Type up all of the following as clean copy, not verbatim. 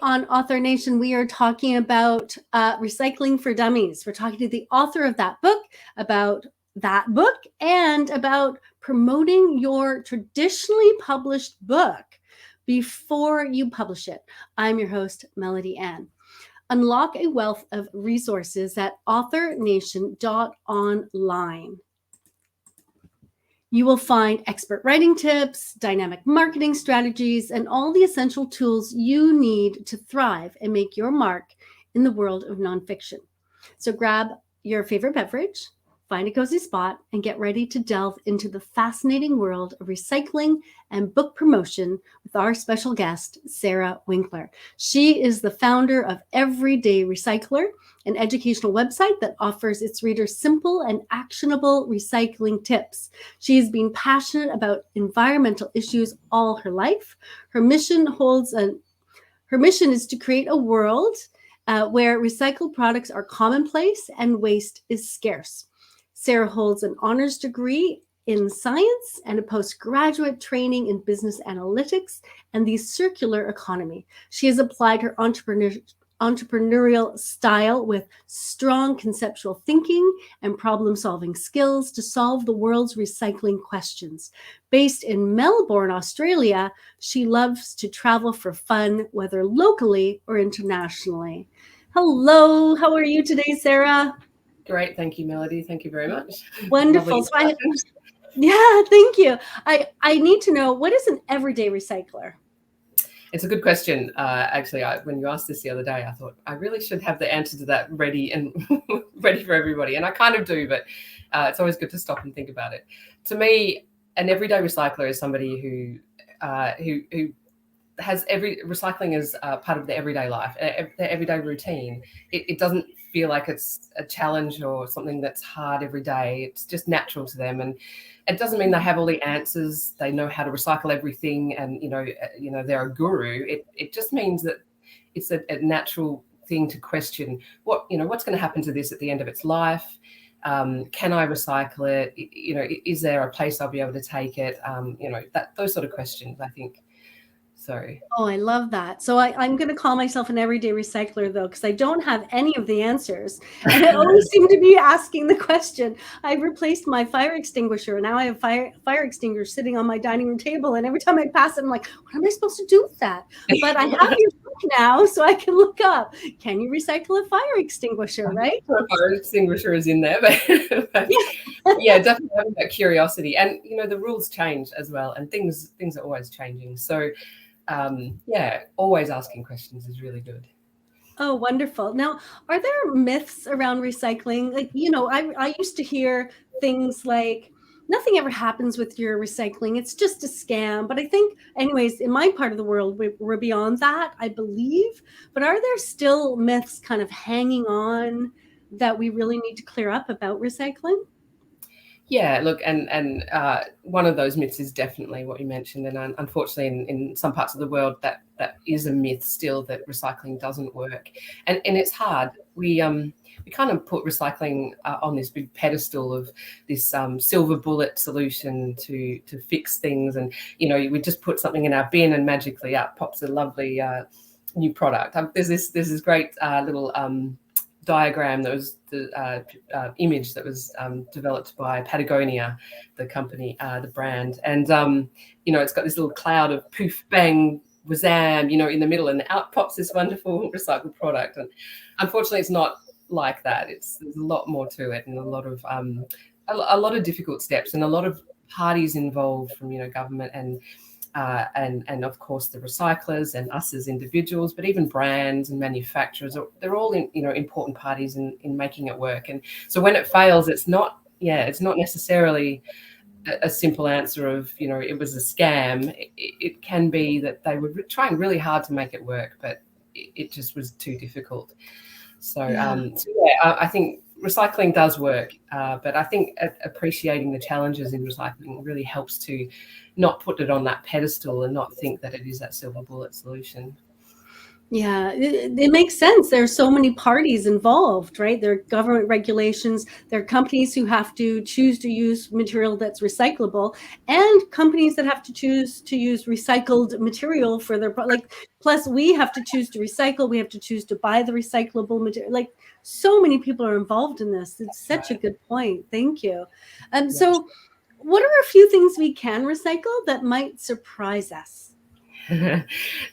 on Author Nation, we are talking about recycling for dummies. We're talking to the author of that book and about promoting your traditionally published book before you publish it. I'm your host, Melody Ann. Unlock a wealth of resources at authornation.online. You will find expert writing tips, dynamic marketing strategies, and all the essential tools you need to thrive and make your mark in the world of nonfiction. So grab your favorite beverage, find a cozy spot, and get ready to delve into the fascinating world of recycling and book promotion with our special guest, Sarah Winkler. She is the founder of Everyday Recycler, an educational website that offers its readers simple and actionable recycling tips. She has been passionate about environmental issues all her life. Her mission is to create a world where recycled products are commonplace and waste is scarce. Sarah holds an honors degree in science and a postgraduate training in business analytics and the circular economy. She has applied her entrepreneurial style with strong conceptual thinking and problem-solving skills to solve the world's recycling questions. Based in Melbourne, Australia, she loves to travel for fun, whether locally or internationally. Hello, how are you today, Sarah? Great, thank you, Melody. Thank you very much. Wonderful. Yeah, thank you. I need to know, what is an everyday recycler? It's a good question. Actually, when you asked this the other day, I thought I really should have the answer to that ready and ready for everybody. And I kind of do, but it's always good to stop and think about it. To me, an everyday recycler is somebody who has recycling as part of their everyday life, their everyday routine. It doesn't feel like it's a challenge or something that's hard every day. It's just natural to them, and it doesn't mean they have all the answers. They know how to recycle everything, and they're a guru. It just means that it's a natural thing to question what's going to happen to this at the end of its life. Can I recycle it? Is there a place I'll be able to take it? Those sort of questions, I think. Oh, I love that. So I'm going to call myself an everyday recycler, though, because I don't have any of the answers. And I always seem to be asking the question. I replaced my fire extinguisher, and now I have fire extinguisher sitting on my dining room table. And every time I pass it, I'm like, what am I supposed to do with that? But I have your book now, so I can look up, can you recycle a fire extinguisher, right? A fire extinguisher is in there, but yeah, definitely having that curiosity. And, the rules change as well, and things are always changing. So always asking questions is really good. Oh, wonderful. Now, are there myths around recycling? Like, I used to hear things like, nothing ever happens with your recycling. It's just a scam. But I think, anyways, in my part of the world, we're beyond that, I believe. But are there still myths kind of hanging on that we really need to clear up about recycling? Yeah, look, and one of those myths is definitely what you mentioned, and unfortunately, in some parts of the world, that is a myth still, that recycling doesn't work, and it's hard. We kind of put recycling on this big pedestal of this silver bullet solution to fix things, and we just put something in our bin and magically out pops a lovely new product. There's this great little diagram that was the image that was developed by Patagonia, the company, the brand, and it's got this little cloud of poof, bang, wazam, in the middle, and out pops this wonderful recycled product. And unfortunately, it's not like that. There's a lot more to it, and a lot of difficult steps, and a lot of parties involved from government and of course the recyclers and us as individuals, but even brands and manufacturers, they're all important parties in making it work. And so when it fails, it's not necessarily a simple answer of it was a scam. It can be that they were trying really hard to make it work, but it just was too difficult. I think recycling does work, but I think appreciating the challenges in recycling really helps to not put it on that pedestal and not think that it is that silver bullet solution. Yeah, it makes sense. There are so many parties involved, right? There are government regulations, there are companies who have to choose to use material that's recyclable, and companies that have to choose to use recycled material for their like. Plus, we have to choose to recycle. We have to choose to buy the recyclable material. Like, so many people are involved in this. It's such a Right. good point. Thank you. Yeah. So, what are a few things we can recycle that might surprise us?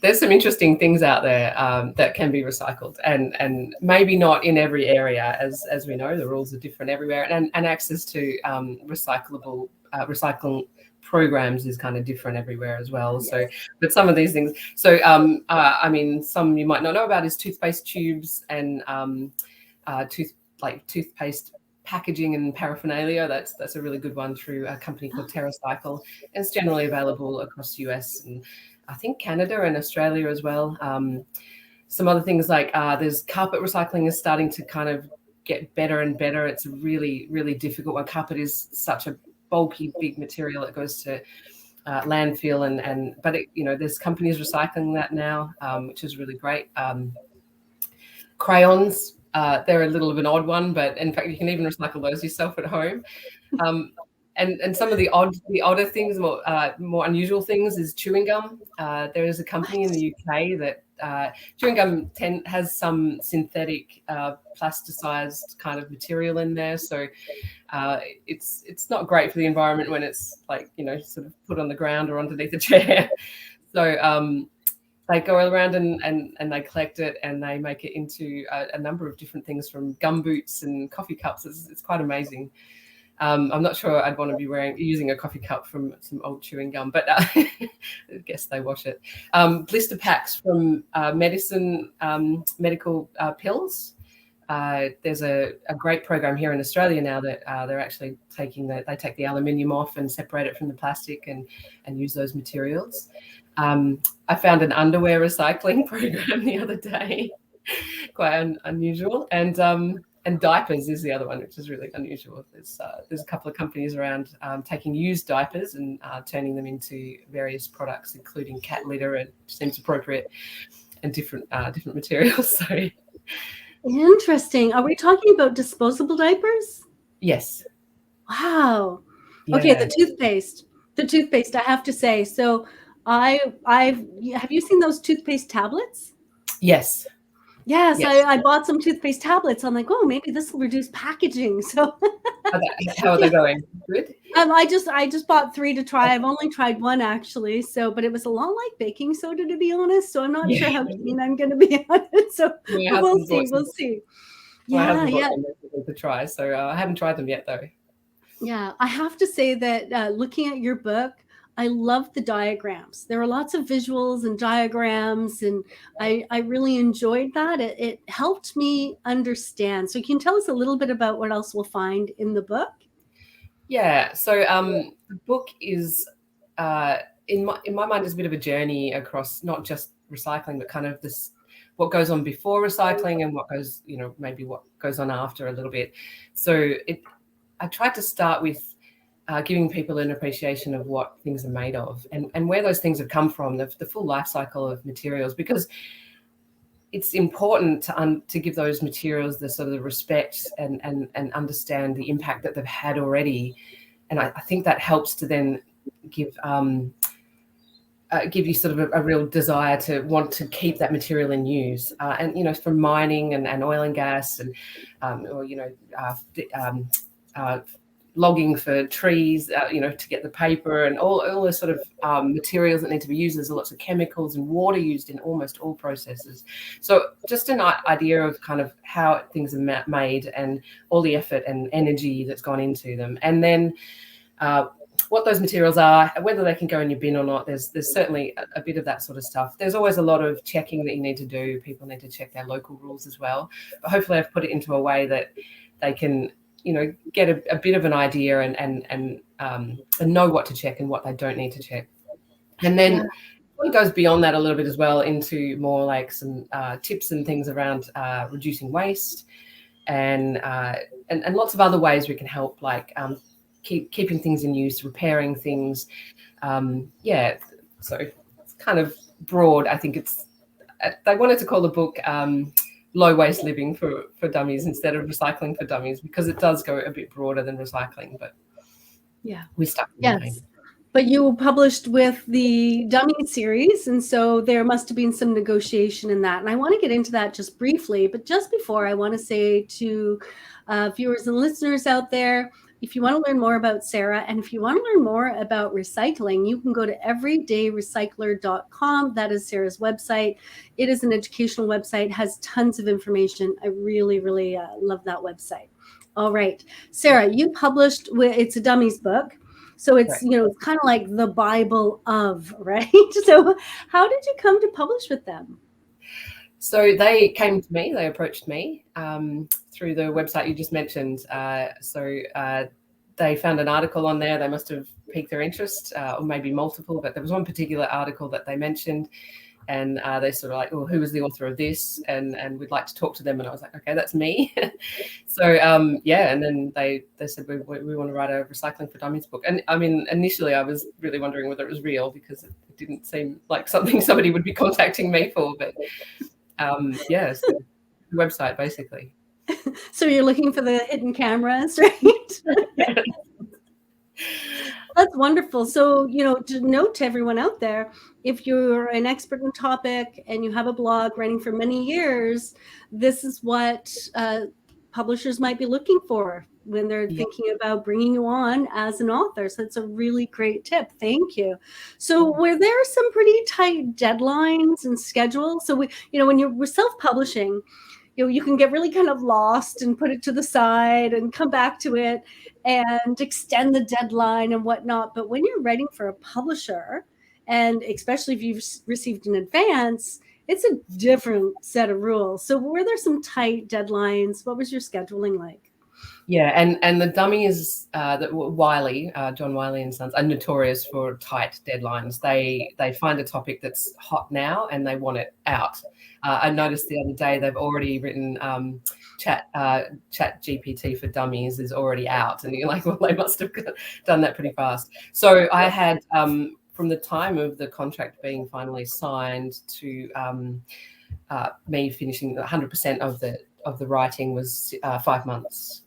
There's some interesting things out there that can be recycled, and maybe not in every area, as we know, the rules are different everywhere, and access to recycling programs is kind of different everywhere as well. So, Yes. but some of these things, so I mean, some you might not know about is toothpaste tubes and toothpaste packaging and paraphernalia. That's a really good one through a company called TerraCycle. And it's generally available across the US and I think Canada and Australia as well. Some other things like there's carpet recycling is starting to kind of get better and better. It's a really, really difficult one. Carpet is such a bulky, big material that goes to landfill but there's companies recycling that now, which is really great. Crayons, they're a little of an odd one, but in fact, you can even recycle those yourself at home. Um, and some of the odder things, more unusual things, is chewing gum. There is a company in the UK that chewing gum has some synthetic plasticized kind of material in there, so it's not great for the environment when it's sort of put on the ground or underneath a chair. So they go around and they collect it and they make it into a number of different things, from gum boots and coffee cups. It's quite amazing. I'm not sure I'd want to be using a coffee cup from some old chewing gum, but I guess they wash it. Blister packs from medical pills. There's a great program here in Australia now that they're actually they take the aluminium off and separate it from the plastic and use those materials. I found an underwear recycling program the other day, quite unusual, and diapers is the other one, which is really unusual. There's a couple of companies around taking used diapers and turning them into various products, including cat litter, and seems appropriate, and different materials. So Interesting. Are we talking about disposable diapers? yes, Wow. Okay, yeah, the toothpaste. The toothpaste, I have to say. So I've have you seen those toothpaste tablets? yes, Yes, yes. I bought some toothpaste tablets. I'm like, oh, maybe this will reduce packaging. So How are they yeah, going? Good. I just bought 3 to try. I've only tried 1 actually. So, but it was a lot like baking soda, to be honest. So I'm not Yeah, sure how keen I'm going to be on it. So, my but we'll husband see. bought some. We'll see. My Yeah, husband bought yeah. some recently to try, so I haven't tried them yet though. Yeah, I have to say that looking at your book, I love the diagrams. There are lots of visuals and diagrams, and I really enjoyed that. It helped me understand. So, can you tell us a little bit about what else we'll find in the book? Yeah, so the book is in my mind is a bit of a journey across not just recycling, but kind of this what goes on before recycling and what goes, maybe what goes on after a little bit. So I tried to start with giving people an appreciation of what things are made of and where those things have come from, the full life cycle of materials, because it's important to give those materials the sort of respect and understand the impact that they've had already. And I think that helps to then give give you sort of a real desire to want to keep that material in use. And from mining and oil and gas and or logging for trees, to get the paper and all the sort of materials that need to be used. There's lots of chemicals and water used in almost all processes. So just an idea of kind of how things are made and all the effort and energy that's gone into them. And then what those materials are, whether they can go in your bin or not. There's certainly a bit of that sort of stuff. There's always a lot of checking that you need to do. People need to check their local rules as well. But hopefully I've put it into a way that they can get a bit of an idea and know what to check and what they don't need to check. And Yeah. then it goes beyond that a little bit as well into more like some tips and things around reducing waste and lots of other ways we can help, like keeping things in use, repairing things. So it's kind of broad. I think it's they wanted to call the book Low Waste Living for Dummies instead of Recycling for Dummies, because it does go a bit broader than recycling, but Yeah. we stuck with the name. Yes. But you published with the Dummy series, and so there must have been some negotiation in that. And I want to get into that just briefly. But just before, I want to say to viewers and listeners out there, if you want to learn more about Sarah and if you want to learn more about recycling, you can go to everydayrecycler.com. That is Sarah's website. It is an educational website, has tons of information. I really, really love that website. All right. Sarah, you published it's a dummies book. So it's, Right. it's kind of like the Bible of, right? So how did you come to publish with them? So they came to me, they approached me through the website you just mentioned. They found an article on there. They must have piqued their interest, or maybe multiple, but there was one particular article that they mentioned. And they sort of like, well, who was the author of this? And we'd like to talk to them. And I was like, okay, that's me. And then they said, we want to write a Recycling for Dummies book. And I mean, initially I was really wondering whether it was real, because it didn't seem like something somebody would be contacting me for. But so the website basically. So you're looking for the hidden cameras, right? That's wonderful. So, to note to everyone out there, if you're an expert in topic and you have a blog running for many years, this is what publishers might be looking for when they're thinking about bringing you on as an author. So it's a really great tip. Thank you. So were there some pretty tight deadlines and schedules? So when you're self-publishing, you can get really kind of lost and put it to the side and come back to it and extend the deadline and whatnot. But when you're writing for a publisher, and especially if you've received an advance, it's a different set of rules. So were there some tight deadlines? What was your scheduling like? Yeah, and the dummies, Wiley, John Wiley and Sons, are notorious for tight deadlines. They find a topic that's hot now and they want it out. I noticed the other day they've already written Chat GPT for Dummies is already out, and you're like, well, they must have done that pretty fast. So I had from the time of the contract being finally signed to me finishing 100% of the writing was 5 months.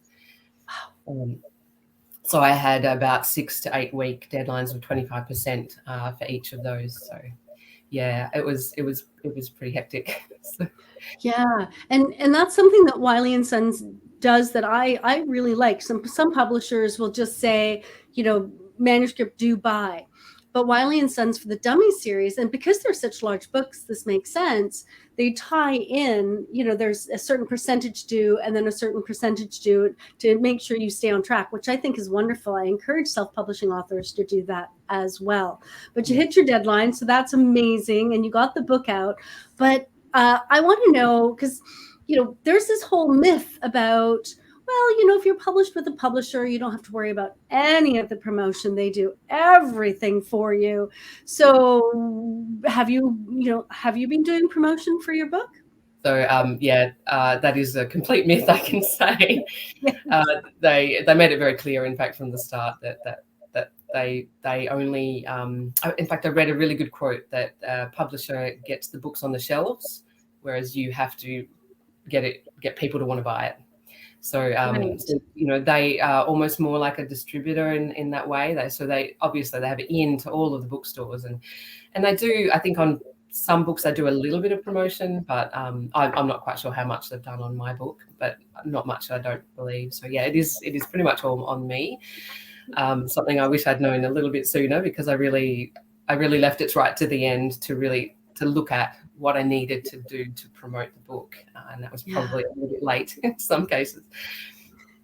So I had about 6 to 8 week deadlines of 25% for each of those. So yeah, it was pretty hectic. Yeah, and that's something that Wiley and Sons does that I really like. Some publishers will just say, manuscript due by. But Wiley and Sons for the Dummy series, and because they're such large books, this makes sense. They tie in, there's a certain percentage due and then a certain percentage due to make sure you stay on track, which I think is wonderful. I encourage self-publishing authors to do that as well. But you hit your deadline, so that's amazing, and you got the book out. But I want to know, because, there's this whole myth about, well, if you're published with a publisher, you don't have to worry about any of the promotion. They do everything for you. So have you been doing promotion for your book? So that is a complete myth, I can say. They made it very clear, in fact, from the start that they only. In fact, I read a really good quote that a publisher gets the books on the shelves, whereas you have to get people to want to buy it. So, they are almost more like a distributor in that way. They obviously have it into all of the bookstores, and they do. I think on some books they do a little bit of promotion, but I'm not quite sure how much they've done on my book, but not much, I don't believe. So yeah, it is pretty much all on me. Something I wish I'd known a little bit sooner, because I really left it right to the end to look at what I needed to do to promote the book, and that was probably a little bit late in some cases.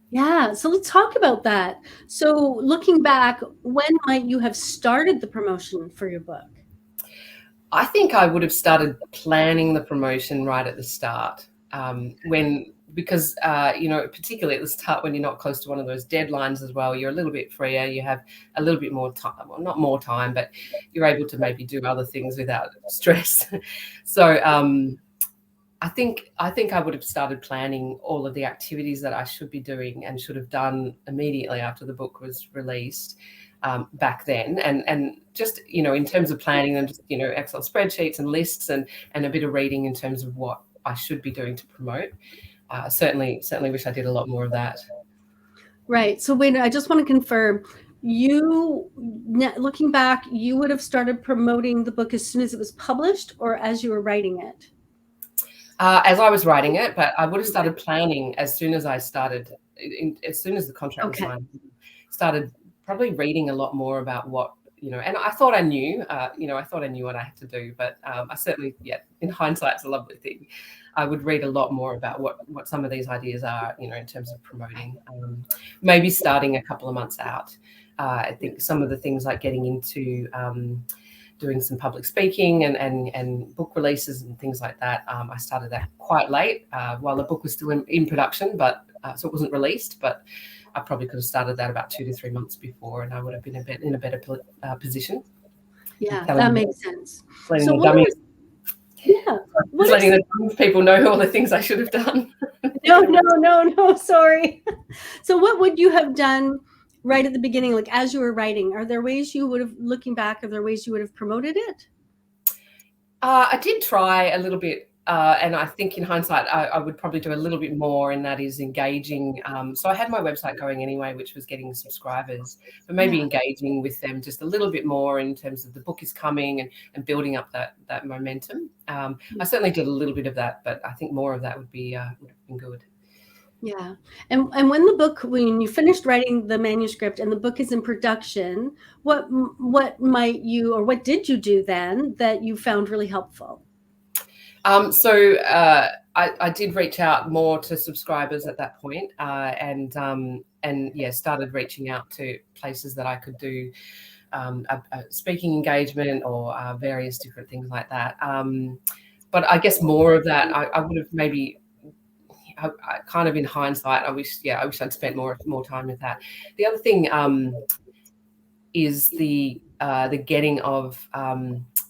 Yeah, so let's talk about that. So looking back, when might you have started the promotion for your book? I think I would have started planning the promotion right at the start, because particularly at the start, when you're not close to one of those deadlines as well, you're a little bit freer. You have a little bit more time, well, not more time, but you're able to maybe do other things without stress. So I think I would have started planning all of the activities that I should be doing and should have done immediately after the book was released. back then, and just, you know, in terms of planning them, just, you know, Excel spreadsheets and lists, and a bit of reading in terms of what I should be doing to promote. Certainly wish I did a lot more of that. Right. So wait, I just want to confirm, you, looking back, you would have started promoting the book as soon as it was published or as you were writing it? As I was writing it, but I would have started planning as soon as I started, as soon as the contract was signed. Started probably reading a lot more about what, you know, and I thought I knew, you know, I thought I knew what I had to do, but I certainly, yeah, in hindsight, it's a lovely thing. I would read a lot more about what some of these ideas are, you know, in terms of promoting, maybe starting a couple of months out. I think some of the things like getting into doing some public speaking and book releases and things like that. I started that quite late while the book was still in production, but so it wasn't released, but I probably could have started that about 2 to 3 months before, and I would have been in a better position. Yeah, that makes sense. Letting so the dummies, just letting the people know all the things I should have done. No, sorry. So what would you have done right at the beginning, like as you were writing? Are there ways you would have, looking back, are there ways you would have promoted it? I did try a little bit, and I think in hindsight, I would probably do a little bit more, and that is engaging. So I had my website going anyway, which was getting subscribers, but maybe engaging with them just a little bit more in terms of the book is coming and building up that momentum. I certainly did a little bit of that, but I think more of that would have been good. Yeah. And when the book, when you finished writing the manuscript and the book is in production, what might you, or what did you do then that you found really helpful? So I did reach out more to subscribers at that point, and yeah, started reaching out to places that I could do a speaking engagement or various different things like that. But I guess more of that, I would have maybe. I kind of in hindsight, I wish I'd spent more time with that. The other thing is the getting of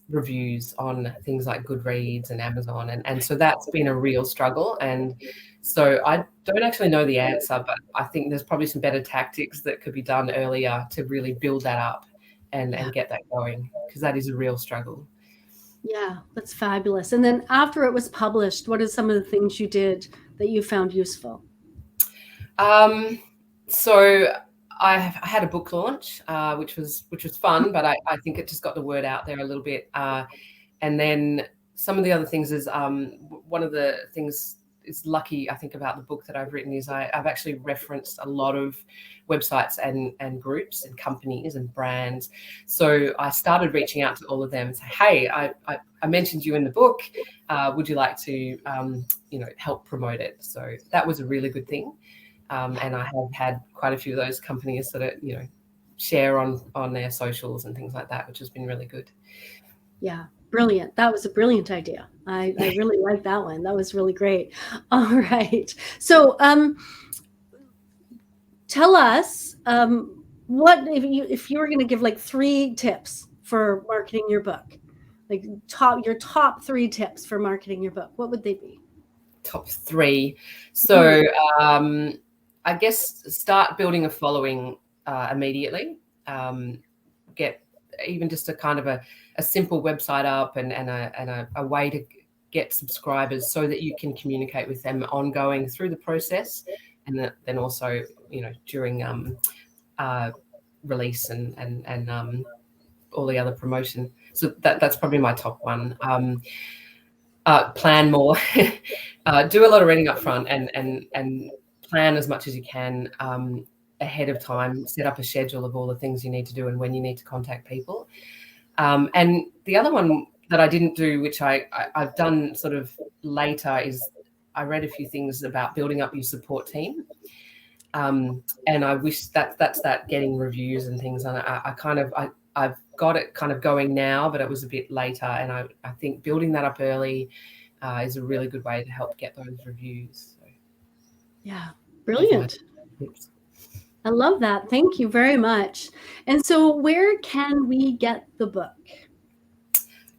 reviews on things like Goodreads and Amazon, and so that's been a real struggle. And so I don't actually know the answer, but I think there's probably some better tactics that could be done earlier to really build that up and get that going, because that is a real struggle. Yeah, that's fabulous. And then after it was published, what are some of the things you did that you found useful? So I had a book launch, which was fun, but I think it just got the word out there a little bit. And then some of the other things is one of the things is lucky, I think, about the book that I've written is I've actually referenced a lot of websites and groups and companies and brands. So I started reaching out to all of them and say, hey, I mentioned you in the book. Would you like to, help promote it? So that was a really good thing. And I have had quite a few of those companies that are, share on their socials and things like that, which has been really good. Yeah, brilliant. That was a brilliant idea. I really like that one. That was really great. All right. So tell us what if you were going to give like 3 tips for marketing your book, like your top 3 tips for marketing your book, what would they be? Top 3. So I guess start building a following immediately. Get even just a kind of a simple website up and a way to get subscribers so that you can communicate with them ongoing through the process, and then also during release and all the other promotion. So that's probably my top one. Plan more, do a lot of reading up front, and plan as much as you can ahead of time. Set up a schedule of all the things you need to do and when you need to contact people. And the other one that I didn't do, which I've done sort of later, is I read a few things about building up your support team. And I wish that's that getting reviews and things. And I've got it kind of going now, but it was a bit later. And I think building that up early is a really good way to help get those reviews. So, yeah, brilliant. I love that. Thank you very much. And so where can we get the book?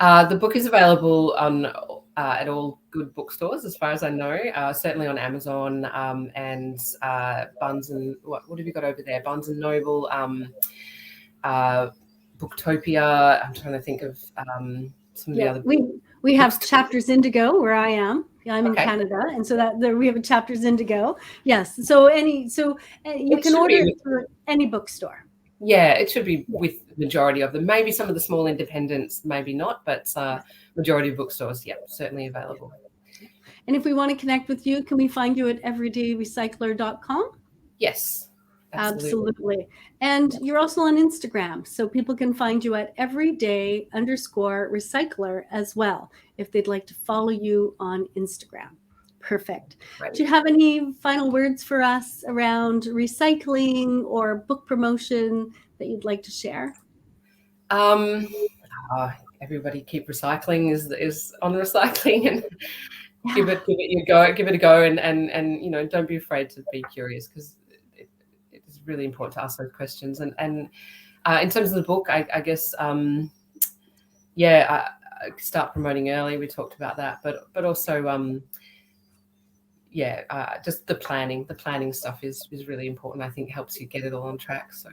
The book is available on at all good bookstores, as far as I know. Certainly on Amazon and Barnes and what have you got over there? Barnes and Noble. Booktopia. I'm trying to think of some of the Yeah, other we have books. Chapters Indigo where I am. Yeah, I'm in Okay. Canada, and so that there we have a Chapters Indigo. Yes, so you It can should order be, it through any bookstore. yeah, it should be Yeah. with the majority of them. Maybe some of the small independents, maybe not, but majority of bookstores, yeah, certainly available. And if we want to connect with you, can we find you at everydayrecycler.com? Yes, absolutely. Absolutely. And you're also on Instagram, so people can find you at everyday_recycler as well if they'd like to follow you on Instagram. Perfect. Right. Do you have any final words for us around recycling or book promotion that you'd like to share? Everybody keep recycling is on recycling, and give Yeah. it a go, and don't be afraid to be curious, because it is really important to ask those questions. And in terms of the book, I guess start promoting early. We talked about that, but also just the planning stuff is really important. I think helps you get it all on track. So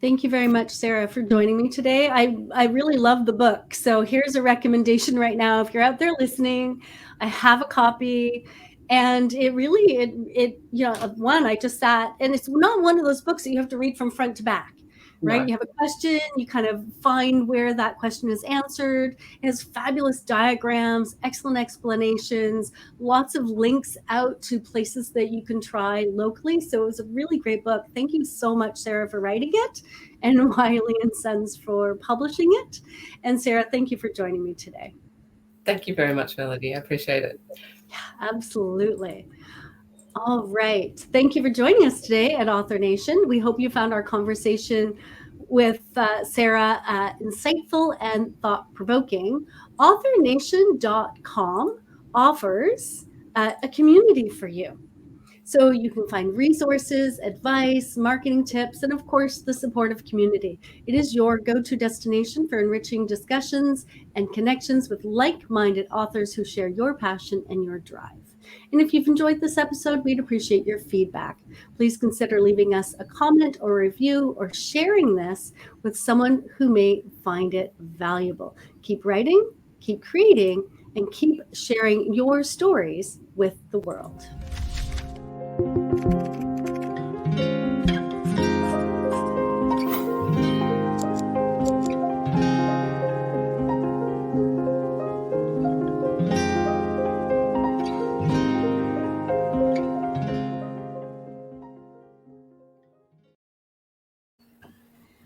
Thank you very much, Sarah, for joining me today. I really love the book. So here's a recommendation right now. If you're out there listening, I have a copy. And one, I just sat, and it's not one of those books that you have to read from front to back, right? no, You have a question, you kind of find where that question is answered. It has fabulous diagrams, excellent explanations, lots of links out to places that you can try locally. So it was a really great book. Thank you so much, Sarah, for writing it, and Wiley and Sons for publishing it. And Sarah, thank you for joining me today. thank you very much, Melody. I appreciate it. Yeah, absolutely. All right. Thank you for joining us today at Author Nation. We hope you found our conversation with Sarah insightful and thought provoking. AuthorNation.com offers a community for you. So you can find resources, advice, marketing tips, and of course, the supportive community. It is your go-to destination for enriching discussions and connections with like-minded authors who share your passion and your drive. And if you've enjoyed this episode, we'd appreciate your feedback. Please consider leaving us a comment or review, or sharing this with someone who may find it valuable. Keep writing, keep creating, and keep sharing your stories with the world.